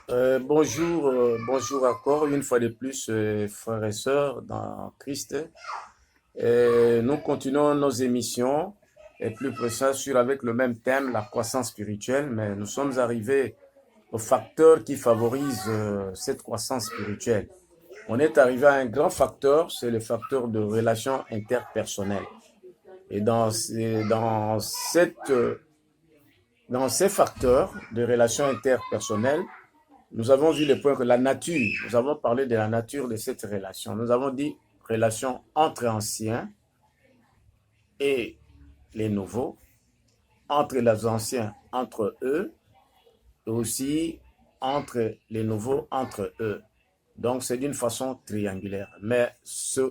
Bonjour encore une fois de plus, frères et sœurs dans Christ. Nous continuons nos émissions et plus précis sur avec le même thème, la croissance spirituelle, mais nous sommes arrivés au facteur qui favorise cette croissance spirituelle. On est arrivé à un grand facteur, c'est le facteur de relations interpersonnelles. Et dans ces facteurs de relations interpersonnelles, nous avons vu le point que la nature, nous avons parlé de la nature de cette relation. Nous avons dit relation entre anciens et les nouveaux, entre les anciens, entre eux, et aussi entre les nouveaux, entre eux. Donc c'est d'une façon triangulaire. Mais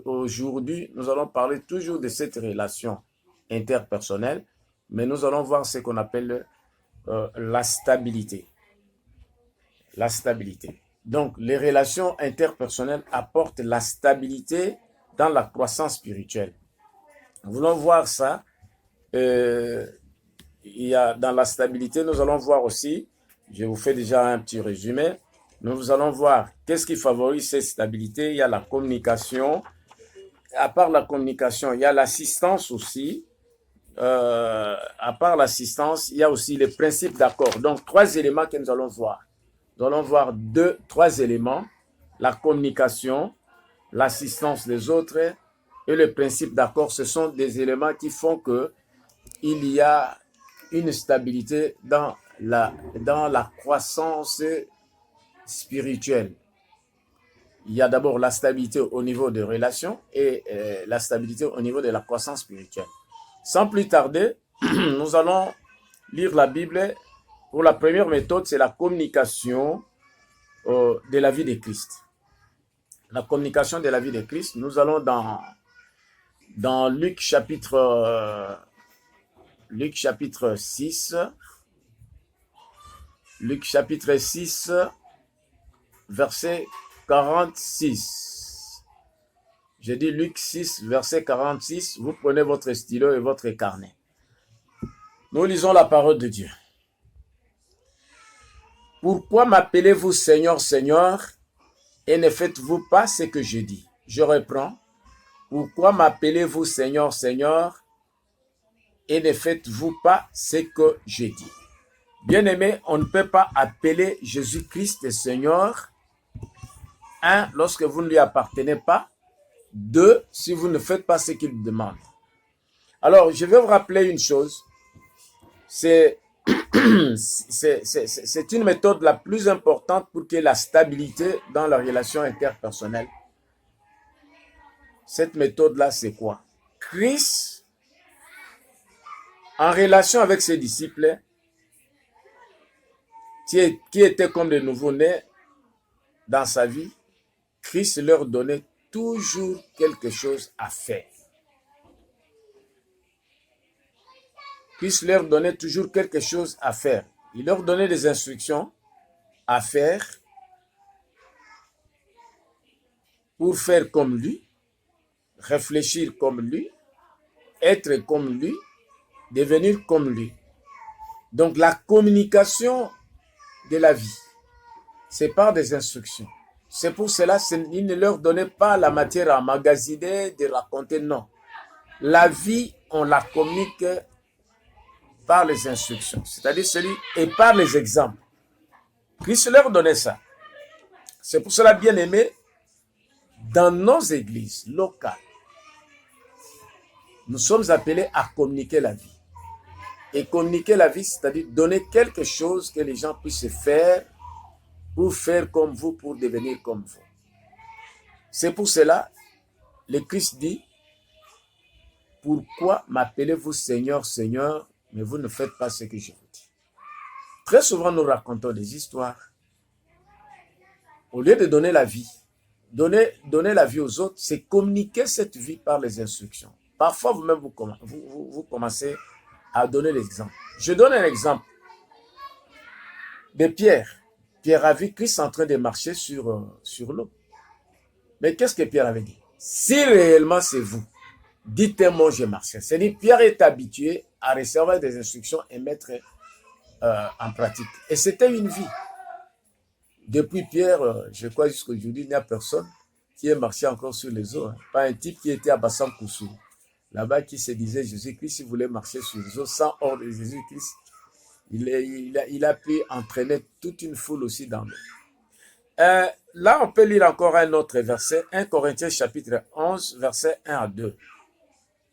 aujourd'hui, nous allons parler toujours de cette relation interpersonnelle, mais nous allons voir ce qu'on appelle la stabilité. La stabilité. Donc, les relations interpersonnelles apportent la stabilité dans la croissance spirituelle. Nous voulons voir ça. Dans la stabilité, nous allons voir aussi, je vous fais déjà un petit résumé, nous allons voir qu'est-ce qui favorise cette stabilité. Il y a la communication. À part la communication, il y a l'assistance aussi. À part l'assistance, il y a aussi les principes d'accord. Donc, trois éléments que nous allons voir. Nous allons voir trois éléments, la communication, l'assistance des autres et le principe d'accord. Ce sont des éléments qui font qu'il y a une stabilité dans la croissance spirituelle. Il y a d'abord la stabilité au niveau des relations et la stabilité au niveau de la croissance spirituelle. Sans plus tarder, nous allons lire la Bible. Pour la première méthode, c'est la communication de la vie de Christ. La communication de la vie de Christ. Nous allons dans Luc chapitre 6. Luc chapitre 6, verset 46. J'ai dit Luc 6, verset 46. Vous prenez votre stylo et votre carnet. Nous lisons la parole de Dieu. Pourquoi m'appelez-vous Seigneur, Seigneur, et ne faites-vous pas ce que je dis? Je reprends. Pourquoi m'appelez-vous Seigneur, Seigneur, et ne faites-vous pas ce que je dis? Bien-aimé, on ne peut pas appeler Jésus-Christ Seigneur. Un, lorsque vous ne lui appartenez pas. Deux, si vous ne faites pas ce qu'il demande. Alors, je vais vous rappeler une chose. C'est une méthode la plus importante pour qu'il y ait la stabilité dans la relation interpersonnelle. Cette méthode-là, c'est quoi? Christ, en relation avec ses disciples, qui étaient comme des nouveau-nés dans sa vie, Christ leur donnait toujours quelque chose à faire. Christ leur donnait toujours quelque chose à faire. Il leur donnait des instructions à faire pour faire comme lui, réfléchir comme lui, être comme lui, devenir comme lui. Donc la communication de la vie, c'est par des instructions. C'est pour cela qu'il ne leur donnait pas la matière à emmagasiner, de raconter, non. La vie, on la communique par les instructions, c'est-à-dire et par les exemples. Christ leur donnait ça. C'est pour cela, bien aimé, dans nos églises locales, nous sommes appelés à communiquer la vie. Et communiquer la vie, c'est-à-dire donner quelque chose que les gens puissent faire pour faire comme vous, pour devenir comme vous. C'est pour cela, le Christ dit, pourquoi m'appelez-vous Seigneur, Seigneur, mais vous ne faites pas ce que je vous dis? Très souvent, nous racontons des histoires. Au lieu de donner la vie, donner la vie aux autres, c'est communiquer cette vie par les instructions. Parfois, vous-même, vous commencez à donner l'exemple. Je donne un exemple de Pierre. Pierre a vu Christ en train de marcher sur l'eau. Mais qu'est-ce que Pierre avait dit? Si réellement c'est vous, dites-moi, je marche. C'est-à-dire, Pierre est habitué à recevoir des instructions et mettre en pratique. Et c'était une vie. Depuis Pierre, je crois jusqu'aujourd'hui, il n'y a personne qui ait marché encore sur les eaux. Hein. Pas un type qui était à Bassam-Koussou, là-bas, qui se disait Jésus-Christ, si vous voulez marcher sur les eaux sans ordre de Jésus-Christ, il a pu entraîner toute une foule aussi dans l'eau. Là, on peut lire encore un autre verset, 1 Corinthiens chapitre 11, versets 1 à 2,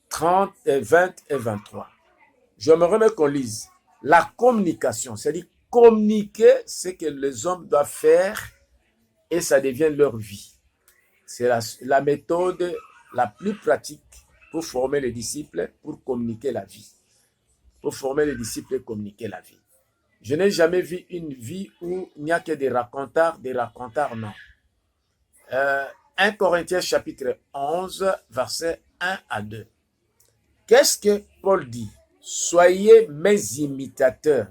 30 et 20 et 23. Je me remets qu'on lise la communication, c'est-à-dire communiquer ce que les hommes doivent faire et ça devient leur vie. C'est la méthode la plus pratique pour former les disciples, pour communiquer la vie. Pour former les disciples et communiquer la vie. Je n'ai jamais vu une vie où il n'y a que des racontars, non. 1 Corinthiens chapitre 11, versets 1 à 2. Qu'est-ce que Paul dit? Soyez mes imitateurs,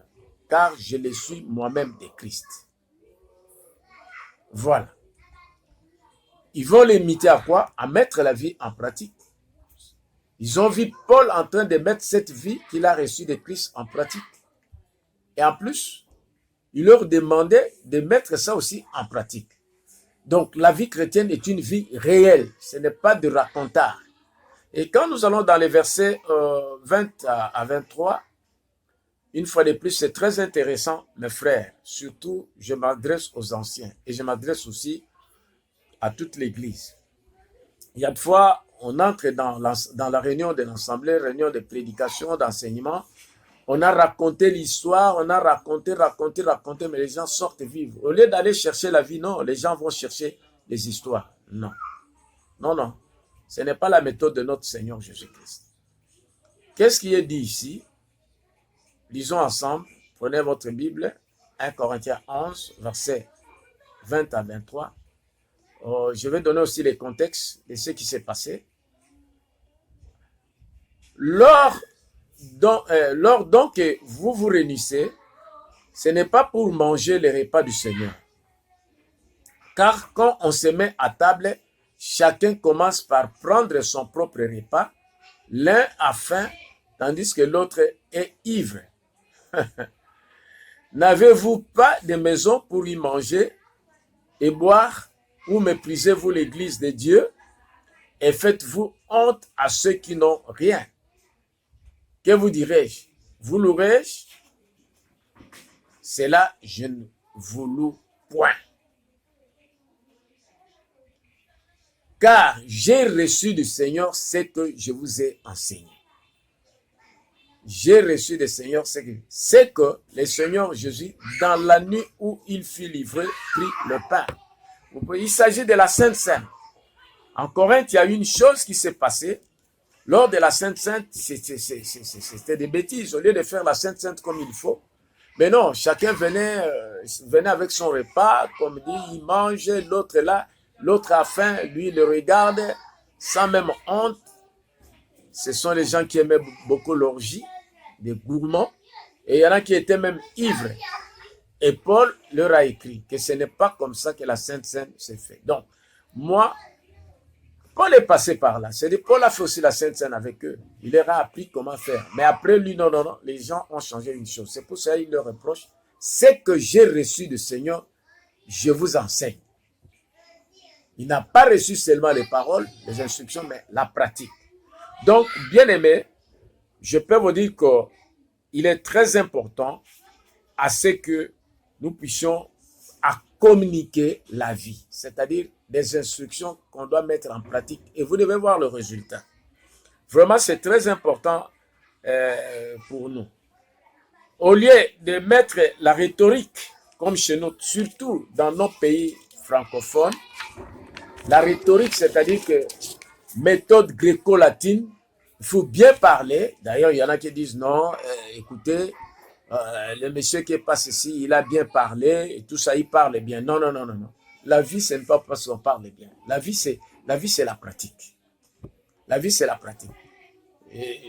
car je le suis moi-même de Christ. Voilà. Ils vont l'imiter à quoi? À mettre la vie en pratique. Ils ont vu Paul en train de mettre cette vie qu'il a reçue de Christ en pratique. Et en plus, il leur demandait de mettre ça aussi en pratique. Donc, la vie chrétienne est une vie réelle. Ce n'est pas de racontard. Et quand nous allons dans les versets 20 à 23, une fois de plus, c'est très intéressant, mes frères. Surtout, je m'adresse aux anciens et je m'adresse aussi à toute l'Église. Il y a des fois, on entre dans la réunion de l'Assemblée, réunion de prédication, d'enseignement. On a raconté l'histoire, on a raconté, mais les gens sortent vivre. Au lieu d'aller chercher la vie, non, les gens vont chercher les histoires. Non, non, non. Ce n'est pas la méthode de notre Seigneur Jésus-Christ. Qu'est-ce qui est dit ici? Lisons ensemble. Prenez votre Bible. 1 Corinthiens 11, versets 20 à 23. Je vais donner aussi les contextes de ce qui s'est passé. Lors donc que vous vous réunissez, ce n'est pas pour manger les repas du Seigneur. Car quand on se met à table, chacun commence par prendre son propre repas. L'un a faim, tandis que l'autre est ivre. N'avez-vous pas de maison pour y manger et boire, ou méprisez-vous l'église de Dieu et faites-vous honte à ceux qui n'ont rien? Que vous dirai-je? Vous louerai-je? C'est là, je ne vous loue point. Car j'ai reçu du Seigneur ce que je vous ai enseigné. J'ai reçu du Seigneur ce que le Seigneur Jésus, dans la nuit où il fut livré, prit le pain. Il s'agit de la Sainte Seine. En Corinthe, il y a une chose qui s'est passée. Lors de la Sainte Seine, c'était des bêtises. Au lieu de faire la Sainte Seine comme il faut, mais non, chacun venait avec son repas, comme dit, il mange, l'autre est là, l'autre a faim, lui il le regarde, sans même honte. Ce sont les gens qui aimaient beaucoup l'orgie, des gourmands, et il y en a qui étaient même ivres. Et Paul leur a écrit que ce n'est pas comme ça que la Sainte Seine s'est faite. Donc, moi, Paul est passé par là. C'est-à-dire, Paul a fait aussi la Sainte Seine avec eux. Il leur a appris comment faire. Mais après lui, non, les gens ont changé une chose. C'est pour ça qu'il leur reproche. C'est que j'ai reçu du Seigneur, je vous enseigne. Il n'a pas reçu seulement les paroles, les instructions, mais la pratique. Donc, bien aimé, je peux vous dire qu'il est très important à ce que nous puissions communiquer la vie, c'est-à-dire des instructions qu'on doit mettre en pratique et vous devez voir le résultat. Vraiment, c'est très important pour nous. Au lieu de mettre la rhétorique, comme chez nous, surtout dans nos pays francophones, la rhétorique, c'est-à-dire que méthode gréco-latine, il faut bien parler. D'ailleurs, il y en a qui disent non, écoutez, le monsieur qui passe ici, il a bien parlé et tout ça, il parle bien. Non. La vie, ce n'est pas parce qu'on parle bien. La vie, c'est la pratique. La vie, c'est la pratique. Et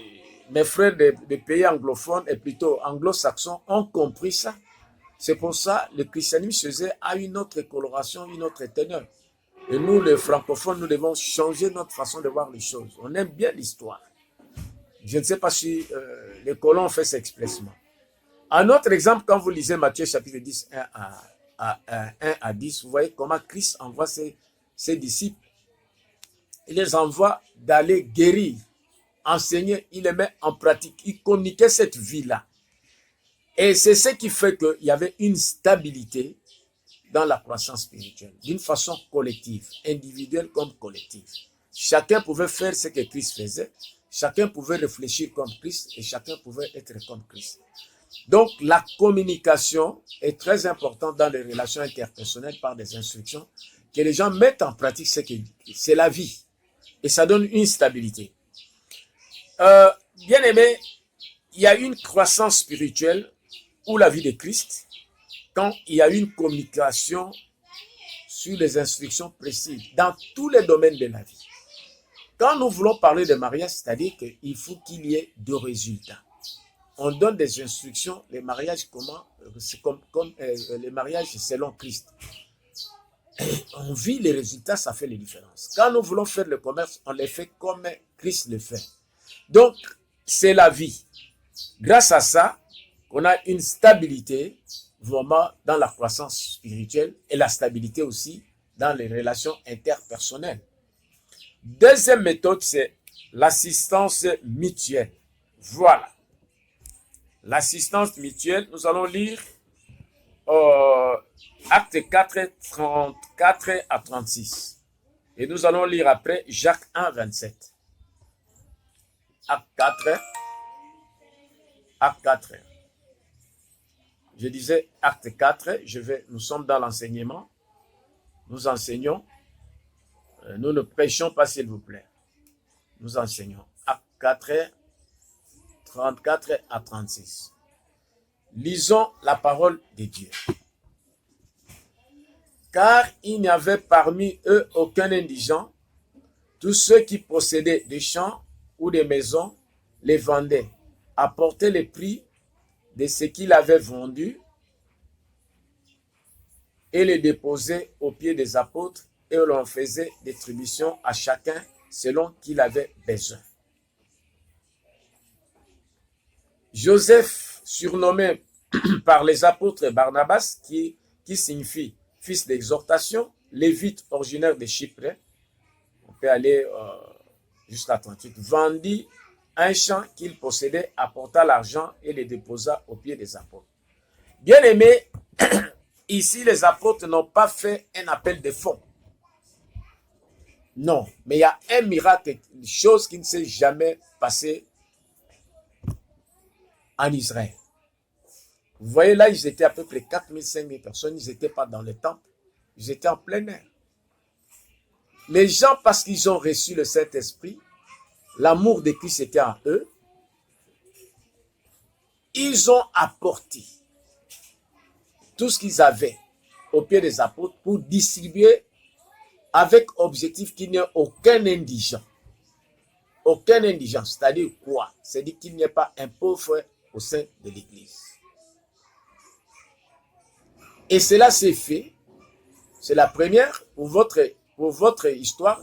mes frères des pays anglophones et plutôt anglo-saxons ont compris ça. C'est pour ça que le christianisme a une autre coloration, une autre teneur. Et nous, les francophones, nous devons changer notre façon de voir les choses. On aime bien l'histoire. Je ne sais pas si les colons ont fait ça expressément. Un autre exemple, quand vous lisez Matthieu chapitre 10, 1 1 à 10, vous voyez comment Christ envoie ses disciples. Il les envoie d'aller guérir, enseigner, il les met en pratique. Il communiquait cette vie-là. Et c'est ce qui fait qu'il y avait une stabilité dans la croissance spirituelle, d'une façon collective, individuelle comme collective. Chacun pouvait faire ce que Christ faisait, chacun pouvait réfléchir comme Christ et chacun pouvait être comme Christ. Donc, la communication est très importante dans les relations interpersonnelles par des instructions que les gens mettent en pratique ce que c'est la vie. Et ça donne une stabilité. Bien aimé, il y a une croissance spirituelle ou la vie de Christ quand il y a une communication sur les instructions précises dans tous les domaines de la vie. Quand nous voulons parler de mariage, c'est-à-dire qu'il faut qu'il y ait deux résultats. On donne des instructions, les mariages c'est comme les mariages selon Christ. Et on vit les résultats, ça fait les différences. Quand nous voulons faire le commerce, on les fait comme Christ le fait. Donc, c'est la vie. Grâce à ça, on a une stabilité vraiment dans la croissance spirituelle et la stabilité aussi dans les relations interpersonnelles. Deuxième méthode, c'est l'assistance mutuelle. Voilà. L'assistance mutuelle, nous allons lire Acte 4, 34 à 36. Et nous allons lire après Jacques 1, 27. Acte 4. Je disais acte 4, nous sommes dans l'enseignement. Nous enseignons. Nous ne prêchons pas, s'il vous plaît. Nous enseignons. Acte 4, 34 à 36. Lisons la parole de Dieu. Car il n'y avait parmi eux aucun indigent. Tous ceux qui possédaient des champs ou des maisons les vendaient, apportaient les prix de ce qu'il avait vendu et les déposaient aux pieds des apôtres et l'on faisait distribution à chacun selon qu'il avait besoin. Joseph, surnommé par les apôtres Barnabas, qui signifie fils d'exhortation, lévite originaire de Chypre, on peut aller jusqu'à 38, vendit un champ qu'il possédait, apporta l'argent et le déposa aux pieds des apôtres. Bien aimé, ici les apôtres n'ont pas fait un appel de fonds. Non, mais il y a un miracle, une chose qui ne s'est jamais passée en Israël. Vous voyez là, ils étaient à peu près 4 000, 5 000 personnes, ils n'étaient pas dans le temple, ils étaient en plein air. Les gens, parce qu'ils ont reçu le Saint-Esprit, l'amour de Christ était en eux, ils ont apporté tout ce qu'ils avaient aux pieds des apôtres pour distribuer avec objectif qu'il n'y ait aucun indigent. Aucun indigent, c'est-à-dire quoi? C'est-à-dire qu'il n'y ait pas un pauvre au sein de l'Église. Et cela s'est fait, c'est la première pour votre histoire.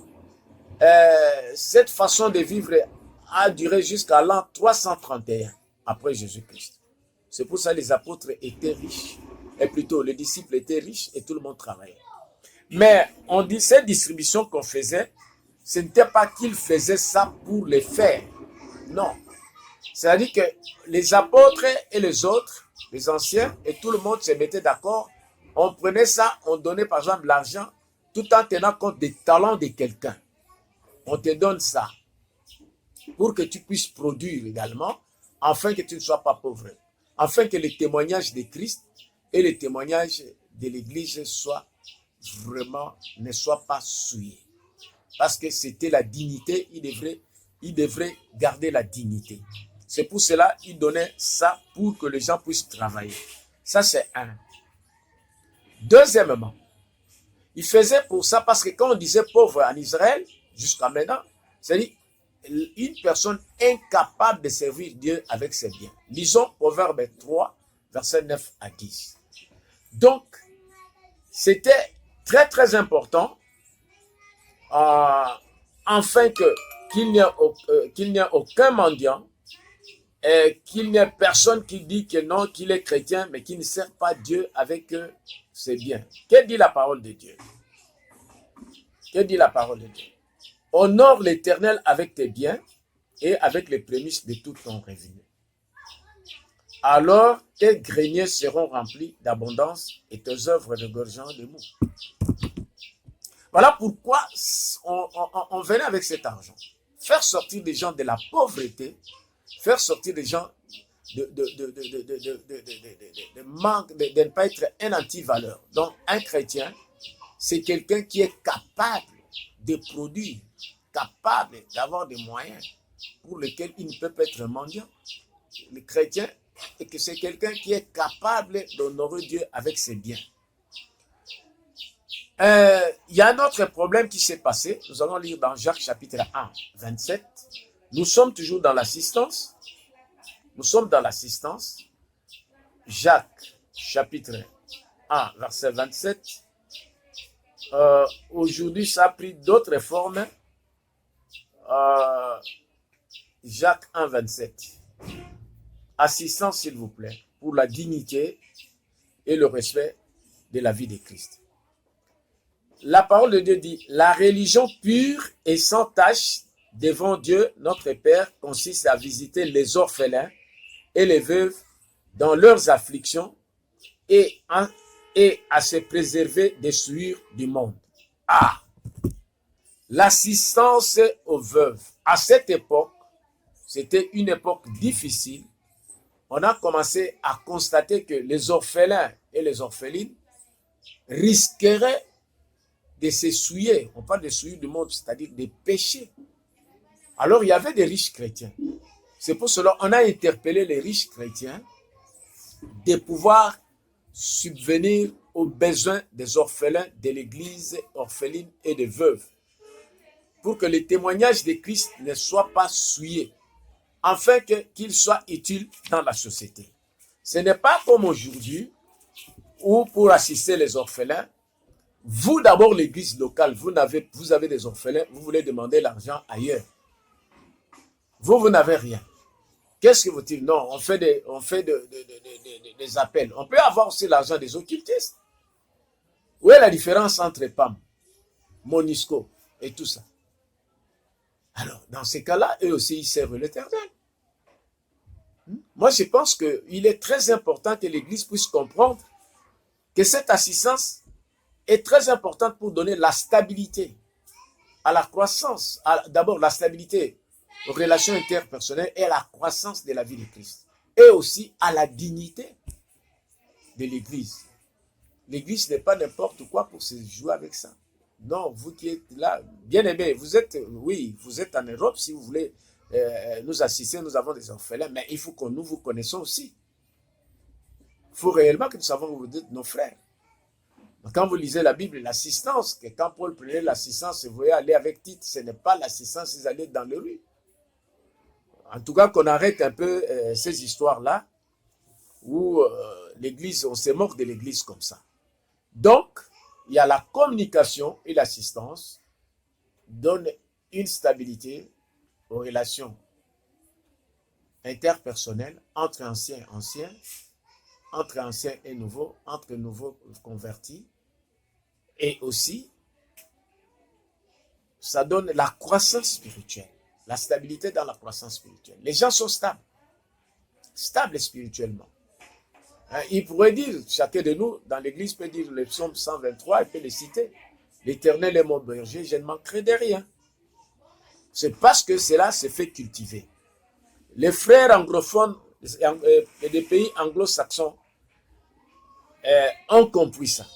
Cette façon de vivre a duré jusqu'à l'an 331 après Jésus-Christ. C'est pour ça que les apôtres étaient riches, et plutôt les disciples étaient riches et tout le monde travaillait. Mais on dit cette distribution qu'on faisait, ce n'était pas qu'ils faisaient ça pour les faire. Non. C'est-à-dire que les apôtres et les autres, les anciens, et tout le monde se mettait d'accord. On prenait ça, on donnait par exemple l'argent, tout en tenant compte des talents de quelqu'un. On te donne ça pour que tu puisses produire également, afin que tu ne sois pas pauvre. Afin que le témoignage de Christ et le témoignage de l'Église ne soient pas souillés. Parce que c'était la dignité, il devrait garder la dignité. C'est pour cela qu'il donnait ça pour que les gens puissent travailler. Ça, c'est un. Deuxièmement, il faisait pour ça parce que quand on disait pauvre en Israël, jusqu'à maintenant, c'est-à-dire une personne incapable de servir Dieu avec ses biens. Lisons Proverbe 3, versets 9 à 10. Donc, c'était très très important afin qu'il n'y ait aucun mendiant et qu'il n'y ait personne qui dit que non, qu'il est chrétien, mais qui ne sert pas Dieu avec ses biens. Que dit la parole de Dieu? Que dit la parole de Dieu? Honore l'Éternel avec tes biens et avec les prémices de tout ton revenu. Alors tes greniers seront remplis d'abondance et tes œuvres regorgeront de mou. Voilà pourquoi on venait avec cet argent. Faire sortir les gens de la pauvreté, faire sortir les gens de manque, de ne pas être un anti-valeur. Donc un chrétien, c'est quelqu'un qui est capable de produire, capable d'avoir des moyens pour lesquels il ne peut pas être mendiant. Le chrétien, et que c'est quelqu'un qui est capable d'honorer Dieu avec ses biens. Il y a un autre problème qui s'est passé. Nous allons lire dans Jacques chapitre 1, 27. Nous sommes toujours dans l'assistance. Nous sommes dans l'assistance. Jacques chapitre 1, verset 27. Aujourd'hui, ça a pris d'autres formes. Jacques 1, 27. Assistance, s'il vous plaît, pour la dignité et le respect de la vie de Christ. La parole de Dieu dit, la religion pure et sans tache devant Dieu, notre Père, consiste à visiter les orphelins et les veuves dans leurs afflictions et à se préserver des souillures du monde. Ah! L'assistance aux veuves. À cette époque, c'était une époque difficile. On a commencé à constater que les orphelins et les orphelines risqueraient de se souiller. On parle de souillure du monde, c'est-à-dire des péchés. Alors, il y avait des riches chrétiens. C'est pour cela qu'on a interpellé les riches chrétiens de pouvoir subvenir aux besoins des orphelins de l'église orpheline et des veuves, pour que le témoignage de Christ ne soit pas souillé, afin qu'il soit utile dans la société. Ce n'est pas comme aujourd'hui, où pour assister les orphelins, vous d'abord l'église locale, vous avez des orphelins, vous voulez demander l'argent ailleurs. Vous n'avez rien. Qu'est-ce que vous dites? Non, on fait des appels. On peut avoir aussi l'argent des occultistes. Où est la différence entre PAM, Monisco et tout ça? Alors, dans ces cas-là, eux aussi, ils servent l'Éternel. Moi, je pense qu'il est très important que l'Église puisse comprendre que cette assistance est très importante pour donner la stabilité à la croissance. D'abord, la stabilité aux relations interpersonnelles et à la croissance de la vie de Christ. Et aussi à la dignité de l'Église. L'Église n'est pas n'importe quoi pour se jouer avec ça. Non, vous qui êtes là, bien aimés, vous êtes en Europe, si vous voulez nous assister, nous avons des orphelins, mais il faut que nous vous connaissons aussi. Il faut réellement que nous savions que vous êtes nos frères. Quand vous lisez la Bible, l'assistance, que quand Paul prenait l'assistance, vous voyez aller avec Tite, ce n'est pas l'assistance, ils allaient dans les rues. En tout cas, qu'on arrête un peu ces histoires-là, où l'Église, on se moque de l'Église comme ça. Donc, il y a la communication et l'assistance donnent une stabilité aux relations interpersonnelles entre anciens, entre anciens et nouveaux, entre nouveaux convertis. Et aussi, ça donne la croissance spirituelle, la stabilité dans la croissance spirituelle. Les gens sont stables spirituellement. Il pourrait dire, chacun de nous, dans l'église peut dire le psaume 123, il peut le citer. L'Éternel est mon berger, je ne manquerai de rien. C'est parce que cela se fait cultiver. Les frères anglophones et des pays anglo-saxons ont compris ça.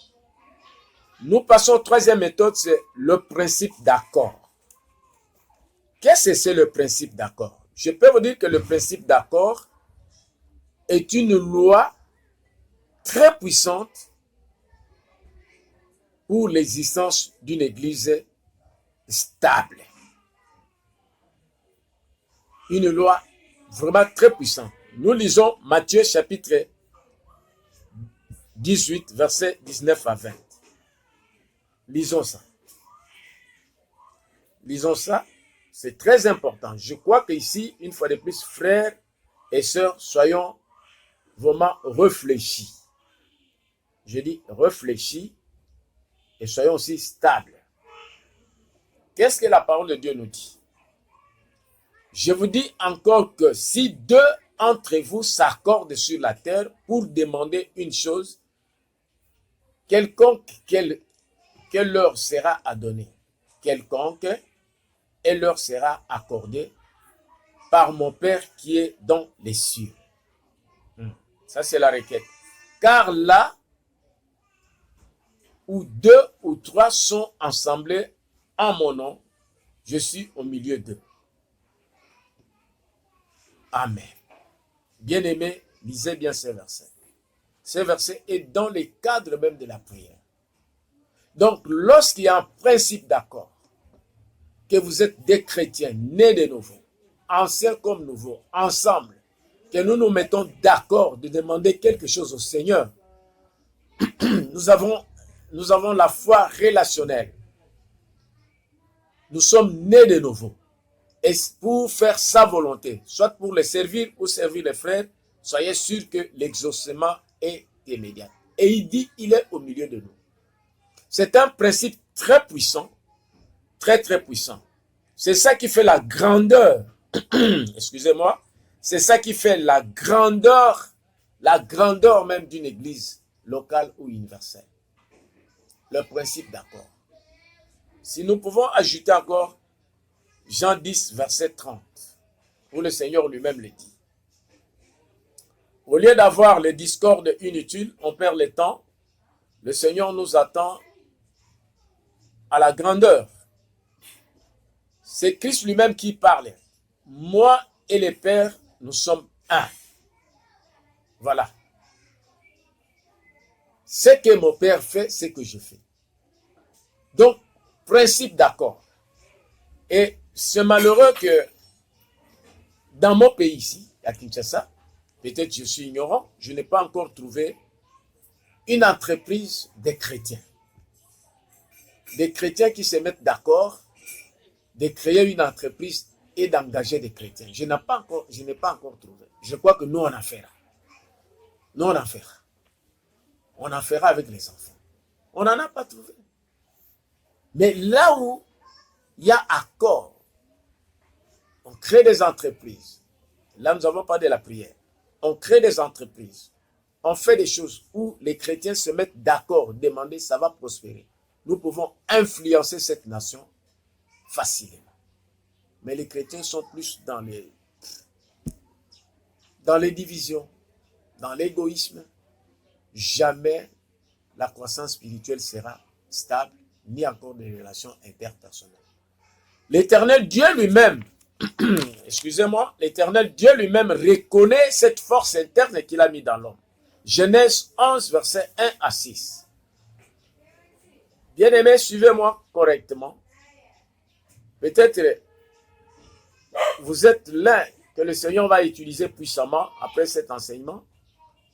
Nous passons aux troisième méthode, c'est le principe d'accord. Qu'est-ce que c'est le principe d'accord? Je peux vous dire que le principe d'accord est une loi très puissante pour l'existence d'une église stable. Une loi vraiment très puissante. Nous lisons Matthieu chapitre 18, versets 19 à 20. Lisons ça. Lisons ça. C'est très important. Je crois qu'ici, une fois de plus, frères et sœurs, soyons vraiment réfléchis. je dis réfléchis et soyons aussi stables. Qu'est-ce que la parole de Dieu nous dit? Je vous dis encore que si deux entre vous s'accordent sur la terre pour demander une chose, quelconque qu'elle leur sera adonnée, quelconque elle leur sera accordée par mon Père qui est dans les cieux. Ça, c'est la requête. Car là où deux ou trois sont assemblés en mon nom, je suis au milieu d'eux. Amen. Bien-aimés, lisez bien ces versets. Ces versets est dans le cadre même de la prière. Donc, lorsqu'il y a un principe d'accord, que vous êtes des chrétiens nés de nouveau, anciens comme nouveaux, ensemble, que nous nous mettons d'accord de demander quelque chose au Seigneur, nous avons la foi relationnelle. Nous sommes nés de nouveau. Et pour faire sa volonté, soit pour le servir ou servir les frères, soyez sûrs que l'exaucement est immédiat. Et il dit, il est au milieu de nous. C'est un principe très puissant, très puissant. C'est ça qui fait la grandeur, excusez-moi, c'est ça qui fait la grandeur même d'une église locale ou universelle. Le principe d'accord. Si nous pouvons ajouter encore Jean 10, verset 30, où le Seigneur lui-même le dit. Au lieu d'avoir les discordes inutiles, on perd le temps. Le Seigneur nous attend à la grandeur. C'est Christ lui-même qui parle. Moi et le Père, nous sommes un. Voilà. Ce que mon Père fait, c'est que je fais. Donc, principe d'accord. Et c'est malheureux que dans mon pays ici, à Kinshasa, peut-être je suis ignorant, je n'ai pas encore trouvé une entreprise des chrétiens. Des chrétiens qui se mettent d'accord de créer une entreprise et d'engager des chrétiens. Je n'ai pas encore trouvé. Je crois que nous, on en fera. Nous, on en fera. On en fera avec les enfants. On n'en a pas trouvé. Mais là où il y a accord, on crée des entreprises. Là, nous n'avons pas de la prière. On crée des entreprises. On fait des choses où les chrétiens se mettent d'accord, demander, ça va prospérer. Nous pouvons influencer cette nation facilement. Mais les chrétiens sont plus dans les divisions, dans l'égoïsme. Jamais la croissance spirituelle sera stable, ni encore des relations interpersonnelles. L'Éternel Dieu lui-même, excusez-moi, l'Éternel Dieu lui-même reconnaît cette force interne qu'il a mis dans l'homme. Genèse 11, versets 1 à 6. Bien-aimés, suivez-moi correctement. Peut-être vous êtes l'un que le Seigneur va utiliser puissamment après cet enseignement,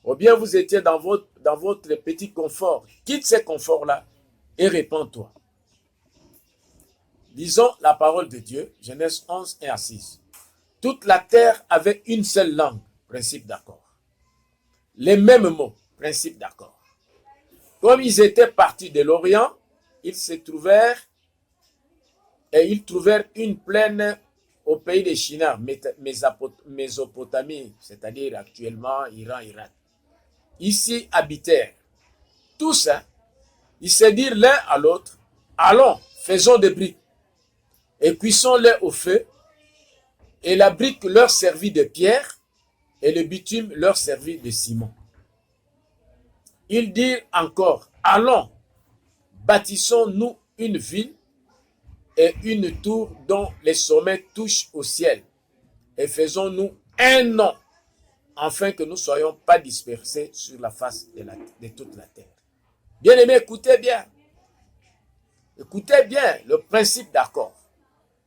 ou bien vous étiez dans votre petit confort. Quitte ce confort-là et répands-toi. Lisons la parole de Dieu, Genèse 11, 1 à 6. Toute la terre avait une seule langue, principe d'accord. Les mêmes mots, principe d'accord. Comme ils étaient partis de l'Orient, ils trouvèrent une plaine au pays de Shinar, Mésopotamie, c'est-à-dire actuellement Iran, Irak. Ici habitèrent tous, ils se dirent l'un à l'autre, allons, faisons des briques et cuissons-les au feu, et la brique leur servit de pierre, et le bitume leur servit de ciment. Ils dirent encore, allons, bâtissons-nous une ville et une tour dont les sommets touchent au ciel, et faisons-nous un nom, afin que nous ne soyons pas dispersés sur la face de toute la terre. Bien-aimés, écoutez bien. Écoutez bien le principe d'accord.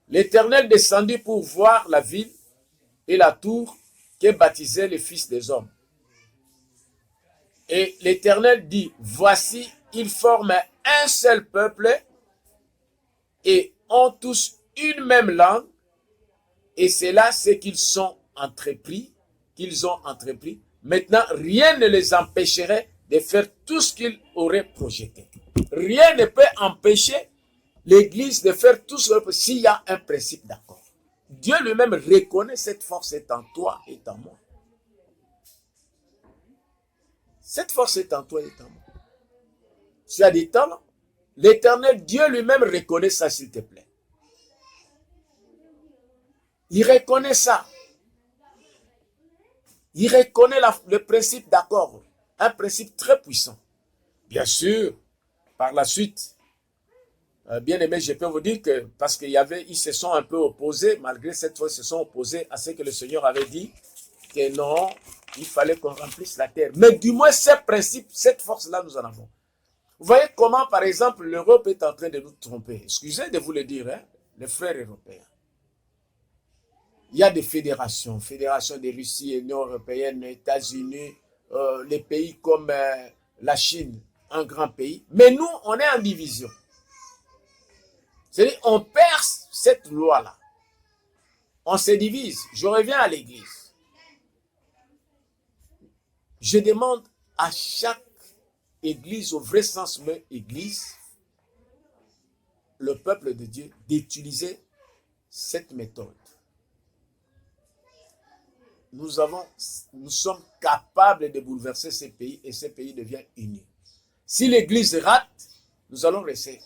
L'Éternel descendit pour voir la ville et la tour que baptisaient les fils des hommes. Et l'Éternel dit, voici, ils forment un seul peuple et ont tous une même langue, et c'est là ce qu'ils ont entrepris. Maintenant, rien ne les empêcherait de faire tout ce qu'il aurait projeté. Rien ne peut empêcher l'Église de faire tout ce s'il y a un principe d'accord. Dieu lui-même reconnaît cette force est en toi et en moi. Cette force est en toi et en moi. Tu as des talents. L'Éternel, Dieu lui-même reconnaît ça, s'il te plaît. Il reconnaît ça. Il reconnaît le principe d'accord. Un principe très puissant. Bien sûr, par la suite, bien aimé, je peux vous dire que parce ils se sont un peu opposés, malgré cette fois, ils se sont opposés à ce que le Seigneur avait dit, que non, il fallait qu'on remplisse la terre. Mais du moins, ce principe, cette force-là, nous en avons. Vous voyez comment, par exemple, l'Europe est en train de nous tromper. Excusez de vous le dire, hein, les frères européens. Il y a des fédérations, fédération de Russie, Union européenne, États-Unis, les pays comme la Chine, un grand pays. Mais nous, on est en division. C'est-à-dire, on perce cette loi-là. On se divise. Je reviens à l'église. Je demande à chaque église, au vrai sens même église, le peuple de Dieu, d'utiliser cette méthode. Nous sommes capables de bouleverser ces pays et ces pays deviennent unis. Si l'église rate, nous allons rester.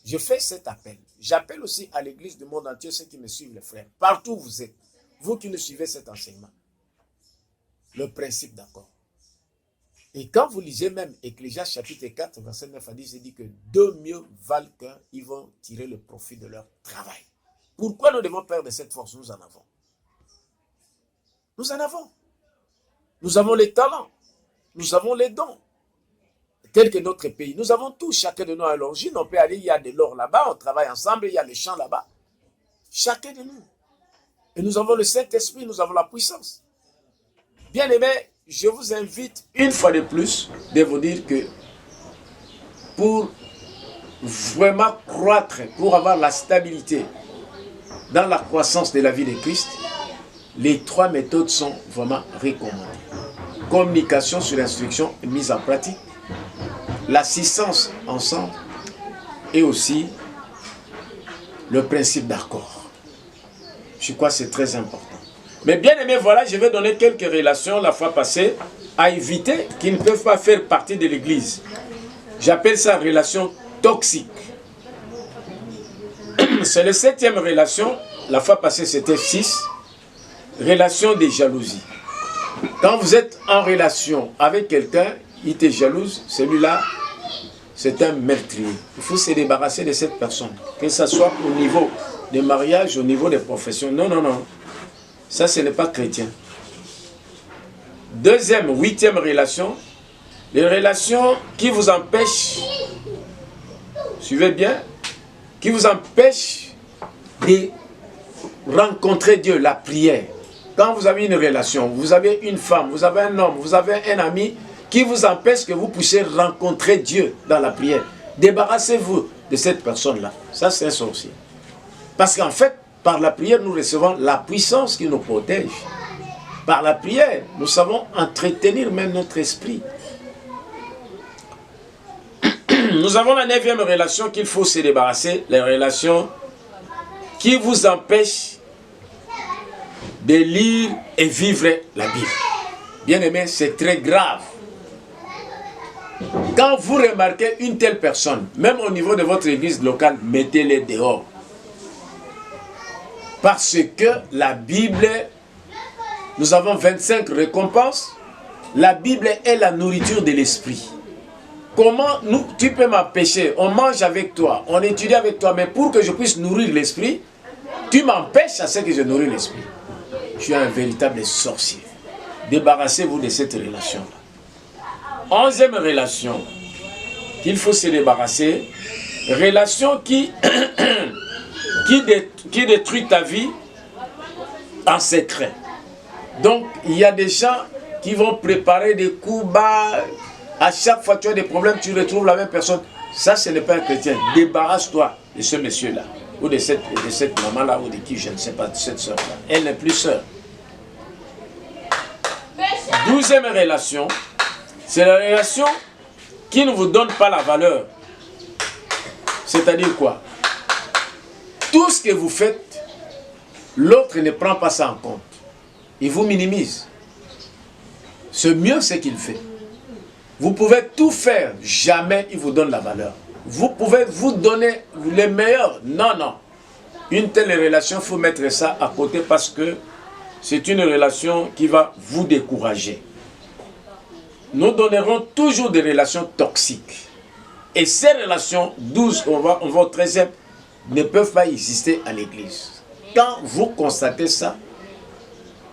Je fais cet appel. J'appelle aussi à l'église du monde entier ceux qui me suivent, les frères. Partout où vous êtes, vous qui nous suivez cet enseignement. Le principe d'accord. Et quand vous lisez même Ecclésiaste chapitre 4, verset 9 à 10, il dit que deux mieux valent qu'un, ils vont tirer le profit de leur travail. Pourquoi nous devons perdre cette force? Nous en avons. Nous en avons. Nous avons les talents. Nous avons les dons. Tel que notre pays. Nous avons tous, chacun de nous à l'origine. On peut aller, il y a de l'or là-bas, on travaille ensemble, il y a les champs là-bas. Chacun de nous. Et nous avons le Saint-Esprit, nous avons la puissance. Bien aimé, je vous invite une fois de plus de vous dire que pour vraiment croître, pour avoir la stabilité dans la croissance de la vie de Christ, les trois méthodes sont vraiment recommandées. Communication sur l'instruction et mise en pratique, l'assistance ensemble et aussi le principe d'accord. Je crois que c'est très important. Mais bien aimé, voilà, je vais donner quelques relations la fois passée à éviter qui ne peuvent pas faire partie de l'église. J'appelle ça relation toxique. C'est la 7e relation. La fois passée, c'était 6. Relation de jalousie. Quand vous êtes en relation avec quelqu'un, il te jalouse, celui-là, c'est un meurtrier. Il faut se débarrasser de cette personne. Que ce soit au niveau des mariages, au niveau des professions. Non, non, non. Ça, ce n'est pas chrétien. Deuxième, 8e relation. Les relations qui vous empêchent, suivez bien, qui vous empêchent de rencontrer Dieu, la prière. Quand vous avez une relation, vous avez une femme, vous avez un homme, vous avez un ami qui vous empêche que vous puissiez rencontrer Dieu dans la prière. Débarrassez-vous de cette personne-là. Ça, c'est un sorcier. Parce qu'en fait, par la prière, nous recevons la puissance qui nous protège. Par la prière, nous savons entretenir même notre esprit. Nous avons la 9e relation qu'il faut se débarrasser, les relations qui vous empêchent de lire et vivre la Bible. Bien aimé, c'est très grave. Quand vous remarquez une telle personne, même au niveau de votre église locale, mettez-les dehors. Parce que la Bible, nous avons 25 récompenses. La Bible est la nourriture de l'esprit. Comment tu peux m'empêcher? On mange avec toi, on étudie avec toi, mais pour que je puisse nourrir l'esprit, tu m'empêches à ce que je nourris l'esprit. Je suis un véritable sorcier. Débarrassez-vous de cette relation-là. 11e relation qu'il faut se débarrasser. Relation qui détruit ta vie en secret. Donc, il y a des gens qui vont préparer des coups bas. À chaque fois que tu as des problèmes, tu retrouves la même personne. Ça, ce n'est pas un chrétien. Débarrasse-toi de ce monsieur-là. Ou de cette maman-là, ou de qui, je ne sais pas, de cette soeur-là. Elle n'est plus sœur. 12e relation C'est la relation qui ne vous donne pas la valeur. C'est-à-dire quoi? Tout ce que vous faites, l'autre ne prend pas ça en compte. Il vous minimise. C'est mieux ce qu'il fait. Vous pouvez tout faire, jamais il vous donne la valeur. Vous pouvez vous donner les meilleurs. Non, non. Une telle relation, il faut mettre ça à côté parce que c'est une relation qui va vous décourager. Nous donnerons toujours des relations toxiques. Et ces relations, 12, on va au 13e, ne peuvent pas exister à l'église. Quand vous constatez ça,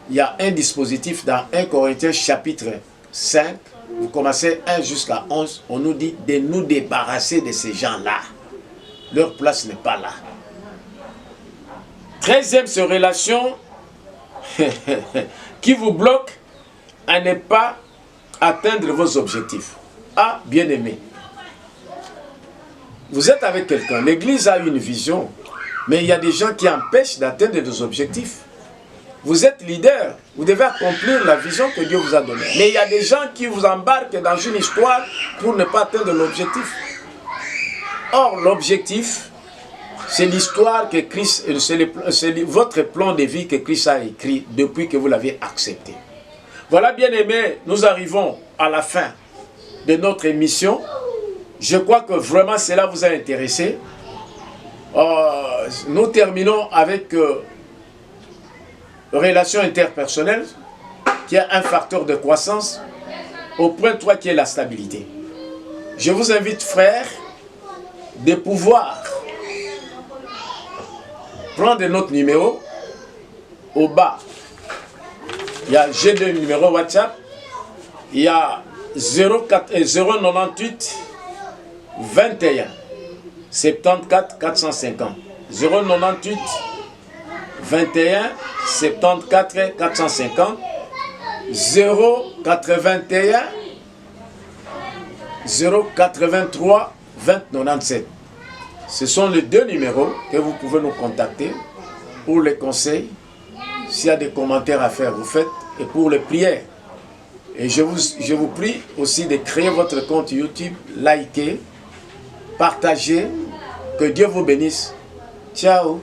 il y a un dispositif dans 1 Corinthiens chapitre 5, vous commencez 1 jusqu'à 11, on nous dit de nous débarrasser de ces gens-là. Leur place n'est pas là. 13e, c'est relation qui vous bloque à ne pas atteindre vos objectifs. Ah, bien-aimé, vous êtes avec quelqu'un, l'église a une vision, mais il y a des gens qui empêchent d'atteindre vos objectifs. Vous êtes leader, vous devez accomplir la vision que Dieu vous a donnée. Mais il y a des gens qui vous embarquent dans une histoire pour ne pas atteindre l'objectif. Or, l'objectif, c'est l'histoire que Christ, c'est votre plan de vie que Christ a écrit depuis que vous l'avez accepté. Voilà, bien-aimés, nous arrivons à la fin de notre émission. Je crois que vraiment cela vous a intéressé. Nous terminons avec relation interpersonnelle, qui est un facteur de croissance, au point 3 qui est la stabilité. Je vous invite, frères, de pouvoir prendre notre numéro au bas. Il y a G2 numéro WhatsApp, il y a 098 21 74 450 098 21 74 450 081 083 2097. Ce sont les deux numéros que vous pouvez nous contacter pour les conseils. S'il y a des commentaires à faire, vous faites. Et pour les prières. Et je vous prie aussi de créer votre compte YouTube, liker, partagez. Que Dieu vous bénisse. Ciao.